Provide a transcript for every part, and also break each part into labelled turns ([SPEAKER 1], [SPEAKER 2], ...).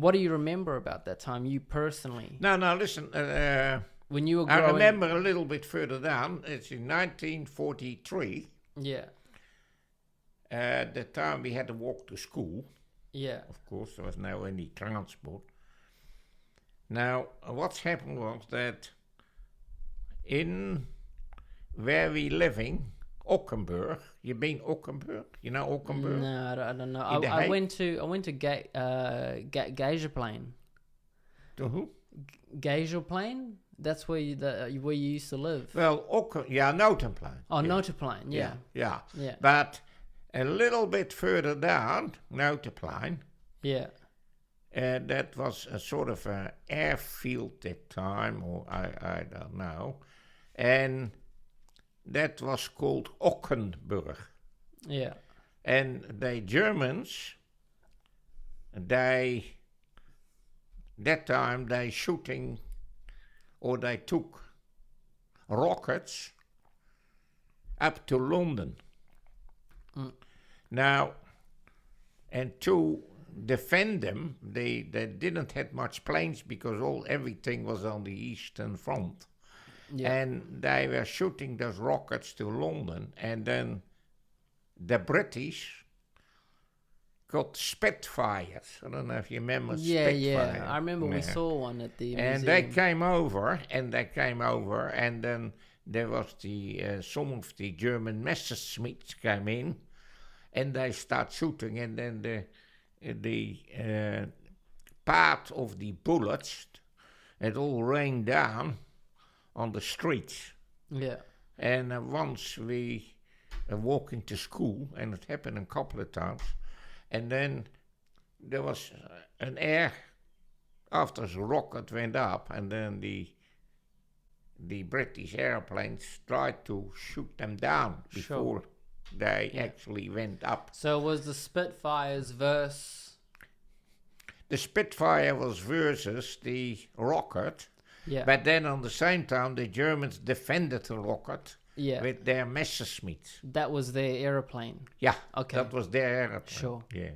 [SPEAKER 1] What do you remember about that time, you personally?
[SPEAKER 2] No, listen.
[SPEAKER 1] When you were
[SPEAKER 2] I
[SPEAKER 1] growing...
[SPEAKER 2] remember a little bit further down. It's in 1943.
[SPEAKER 1] Yeah.
[SPEAKER 2] At the time we had to walk to school.
[SPEAKER 1] Yeah.
[SPEAKER 2] Of course, there was no any transport. Now, what's happened was that in where we living, Ockenburg. You been Ockenburg? You know Ockenburg?
[SPEAKER 1] No, I don't know.
[SPEAKER 2] In the
[SPEAKER 1] I
[SPEAKER 2] Hague?
[SPEAKER 1] went to Gazeplein.
[SPEAKER 2] To who?
[SPEAKER 1] Gazeplein? That's where you used to live.
[SPEAKER 2] Well, Notenplein.
[SPEAKER 1] Oh,
[SPEAKER 2] yeah.
[SPEAKER 1] Notenplein, yeah.
[SPEAKER 2] Yeah.
[SPEAKER 1] Yeah.
[SPEAKER 2] But a little bit further down, Notenplein,
[SPEAKER 1] Yeah.
[SPEAKER 2] that was a sort of an airfield that time, or I don't know. And that was called Ockenburg.
[SPEAKER 1] Yeah.
[SPEAKER 2] And the Germans, that time they shooting, or they took rockets up to London. Now, and to defend them, they didn't have much planes because everything was on the Eastern Front.
[SPEAKER 1] Yeah.
[SPEAKER 2] And they were shooting those rockets to London, and then the British got Spitfires. I don't know if you remember Spitfire.
[SPEAKER 1] Yeah. I remember we saw one at the
[SPEAKER 2] And
[SPEAKER 1] museum.
[SPEAKER 2] they came over, and then there was some of the German Messerschmitts came in, and they start shooting, and then the part of the bullets, it all rained down on the streets.
[SPEAKER 1] Yeah.
[SPEAKER 2] And once we were walking to school, and it happened a couple of times, and then there was an air after the rocket went up, and then the British airplanes tried to shoot them down before they actually went up.
[SPEAKER 1] So was the Spitfires versus...
[SPEAKER 2] The Spitfire was versus the rocket,
[SPEAKER 1] Yeah.
[SPEAKER 2] but then on the same time the Germans defended the rocket
[SPEAKER 1] Yeah.
[SPEAKER 2] with their Messerschmitts.
[SPEAKER 1] That was their aeroplane.
[SPEAKER 2] Yeah,
[SPEAKER 1] Okay.
[SPEAKER 2] that was their airplane.
[SPEAKER 1] Sure.
[SPEAKER 2] Yeah.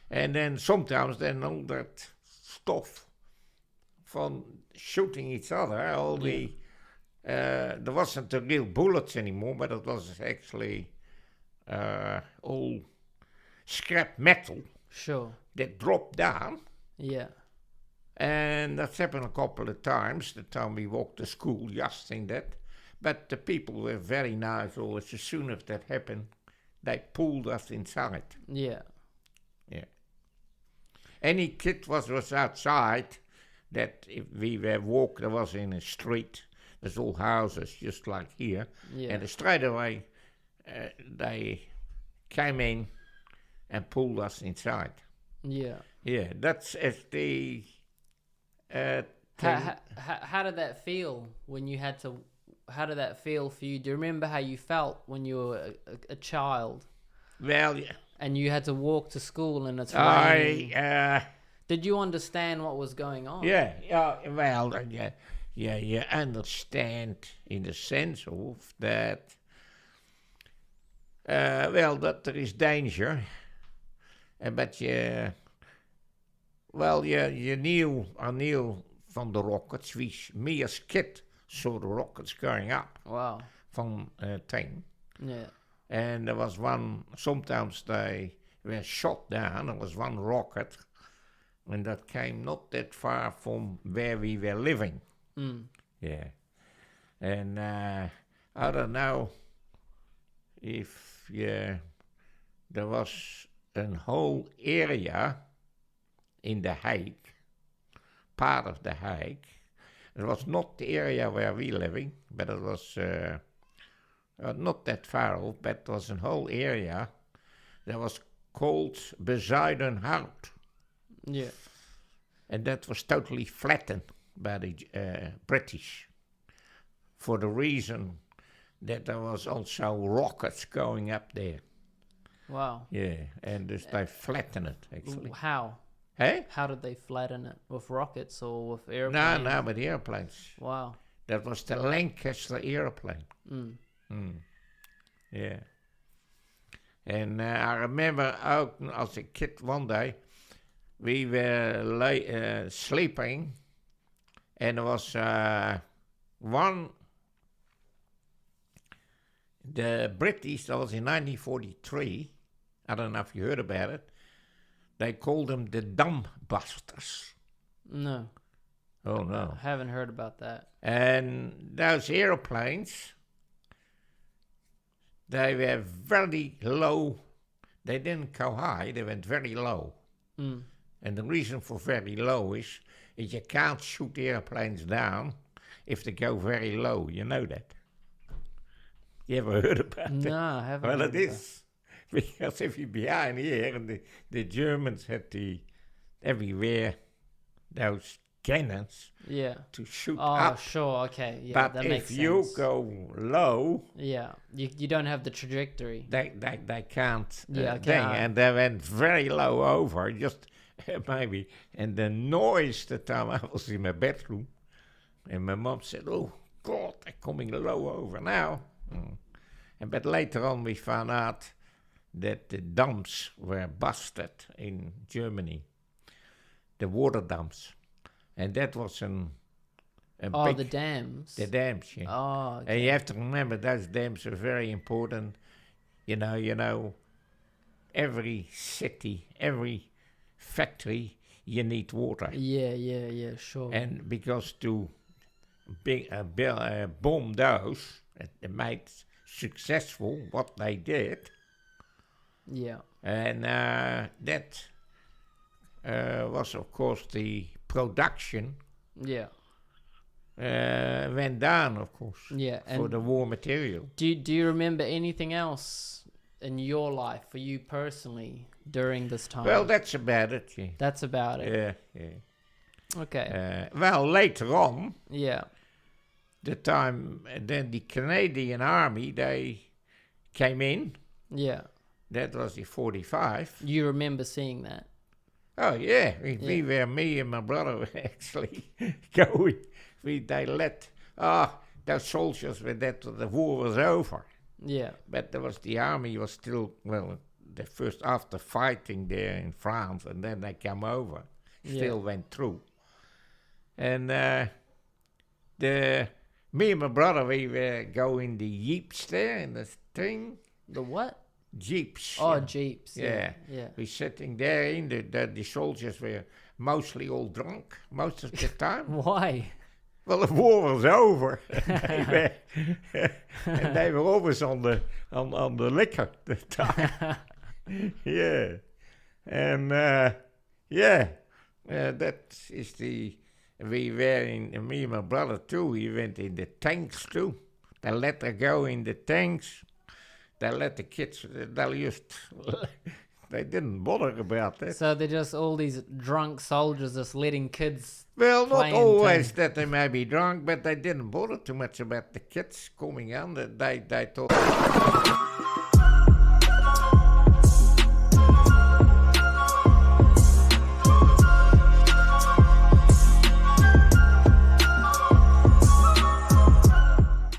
[SPEAKER 2] And then sometimes they know that stuff from shooting each other, there wasn't the real bullets anymore, but it was actually all scrap metal
[SPEAKER 1] Sure.
[SPEAKER 2] that dropped down.
[SPEAKER 1] Yeah.
[SPEAKER 2] And that's happened a couple of times, the time we walked to school, just in that. But the people were very nice always. As soon as that happened, they pulled us inside.
[SPEAKER 1] Yeah.
[SPEAKER 2] Yeah. Any kid was outside, that if we were walking, there was in a street, there's all houses just like here.
[SPEAKER 1] Yeah.
[SPEAKER 2] And straight away, they came in and pulled us inside.
[SPEAKER 1] Yeah.
[SPEAKER 2] Yeah, that's as the
[SPEAKER 1] How did that feel when you had to... How did that feel for you? Do you remember how you felt when you were a child
[SPEAKER 2] well, yeah,
[SPEAKER 1] and you had to walk to school and it's raining? Did you understand what was going on?
[SPEAKER 2] you understand in the sense of that, that there is danger, but I knew from the rockets, me as kid saw the rockets going up
[SPEAKER 1] Wow.
[SPEAKER 2] from thing.
[SPEAKER 1] Yeah.
[SPEAKER 2] And there was one, sometimes they were shot down, there was one rocket, and that came not that far from where we were living.
[SPEAKER 1] Mm.
[SPEAKER 2] Yeah. And I don't know if there was a whole area in The Hague, part of The Hague. It was not the area where we living, but it was not that far off, but it was a whole area that was called Bezuidenhout.
[SPEAKER 1] Yeah.
[SPEAKER 2] And that was totally flattened by the British, for the reason that there was also rockets going up there.
[SPEAKER 1] Wow.
[SPEAKER 2] Yeah, and just they flattened it, actually.
[SPEAKER 1] How?
[SPEAKER 2] Hey?
[SPEAKER 1] How did they flatten it? With rockets or with airplanes?
[SPEAKER 2] No, with airplanes.
[SPEAKER 1] Wow.
[SPEAKER 2] That was the Lancaster airplane. Yeah. And I remember ook as a kid one day, we were sleeping, and there was one. The British, that was in 1943. I don't know if you heard about it. They called them the Dumbusters.
[SPEAKER 1] No,
[SPEAKER 2] Oh no!
[SPEAKER 1] I haven't heard about that.
[SPEAKER 2] And those aeroplanes, they were very low. They didn't go high, they went very low.
[SPEAKER 1] Mm.
[SPEAKER 2] And the reason for very low is you can't shoot airplanes down if they go very low. You know that? You ever heard about that?
[SPEAKER 1] No, I haven't.
[SPEAKER 2] Well,
[SPEAKER 1] heard
[SPEAKER 2] it
[SPEAKER 1] of
[SPEAKER 2] is. Because if you're behind here, and the Germans had everywhere those cannons
[SPEAKER 1] that. Yeah.
[SPEAKER 2] to shoot
[SPEAKER 1] Oh,
[SPEAKER 2] up.
[SPEAKER 1] sure. Okay. Yeah,
[SPEAKER 2] But
[SPEAKER 1] that
[SPEAKER 2] if
[SPEAKER 1] makes
[SPEAKER 2] you
[SPEAKER 1] sense.
[SPEAKER 2] go low,
[SPEAKER 1] Yeah, you don't have the trajectory.
[SPEAKER 2] they can't.
[SPEAKER 1] Yeah,
[SPEAKER 2] thing.
[SPEAKER 1] can't.
[SPEAKER 2] And they went very low over, just maybe. And the noise the time I was in my bedroom, and my mom said, "Oh God, they're coming low over now." But later on, we found out that the dams were busted in Germany, the water dams, and that was a big,
[SPEAKER 1] The dams.
[SPEAKER 2] the dams. Yeah.
[SPEAKER 1] Oh, okay.
[SPEAKER 2] And you have to remember those dams are very important. You know, every city, every factory, you need water.
[SPEAKER 1] Yeah, sure.
[SPEAKER 2] And because to bomb those, they made successful what they did.
[SPEAKER 1] Yeah.
[SPEAKER 2] And that was, of course, the production
[SPEAKER 1] Yeah.
[SPEAKER 2] went down, of course,
[SPEAKER 1] Yeah.
[SPEAKER 2] for
[SPEAKER 1] And
[SPEAKER 2] the war material.
[SPEAKER 1] do you remember anything else in your life, for you personally, during this time?
[SPEAKER 2] Well, that's about it. Yeah.
[SPEAKER 1] That's about it.
[SPEAKER 2] Yeah.
[SPEAKER 1] Okay.
[SPEAKER 2] Well, later on,
[SPEAKER 1] Yeah.
[SPEAKER 2] then the Canadian Army, they came in.
[SPEAKER 1] Yeah.
[SPEAKER 2] That was the 45.
[SPEAKER 1] You remember seeing that?
[SPEAKER 2] Oh, yeah. We were, me and my brother were actually going. They let, those soldiers were that the war was over.
[SPEAKER 1] Yeah.
[SPEAKER 2] But the army was still, well, the first, after fighting there in France, and then they came over, still went through. And me and my brother, we were going the jeeps there in the thing.
[SPEAKER 1] The what?
[SPEAKER 2] Jeeps.
[SPEAKER 1] Oh,
[SPEAKER 2] yeah.
[SPEAKER 1] jeeps.
[SPEAKER 2] Yeah.
[SPEAKER 1] Yeah.
[SPEAKER 2] We sitting there in the soldiers were mostly all drunk most of the time.
[SPEAKER 1] Why?
[SPEAKER 2] Well, the war was over. And they were always on the liquor the time. Yeah. And that is we were in, me and my brother too, we went in the tanks too. They let her go in the tanks. They let the kids, they didn't bother about that.
[SPEAKER 1] So they're just all these drunk soldiers just letting kids.
[SPEAKER 2] Well, not
[SPEAKER 1] playing
[SPEAKER 2] always
[SPEAKER 1] tank.
[SPEAKER 2] that they may be drunk, but they didn't bother too much about the kids coming on. They thought